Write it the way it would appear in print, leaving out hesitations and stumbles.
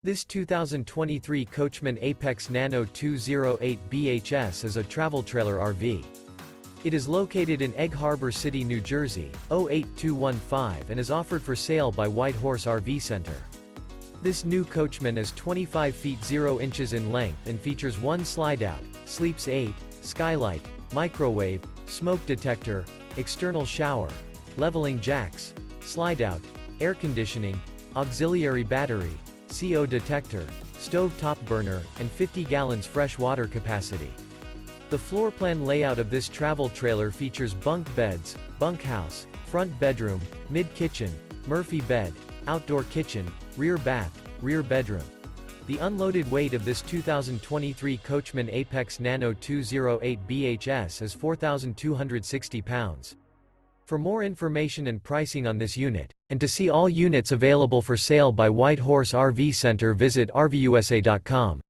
This 2023 Coachmen Apex Nano 208 BHS is a travel trailer RV. It is located in Egg Harbor City, New Jersey, 08215 and is offered for sale by White Horse RV Center. This new Coachmen is 25 feet 0 inches in length and features one slide-out, sleeps 8, skylight, microwave, smoke detector, external shower, leveling jacks, slide-out, air conditioning, auxiliary battery, CO detector, stove top burner, and 50 gallons fresh water capacity. The floor plan layout of this travel trailer features bunk beds, bunkhouse, front bedroom, mid-kitchen, Murphy bed, outdoor kitchen, rear bath, rear bedroom. The unloaded weight of this 2023 Coachmen Apex Nano 208 BHS is 4,260 pounds. For more information and pricing on this unit, and to see all units available for sale by White Horse RV Center, visit RVUSA.com.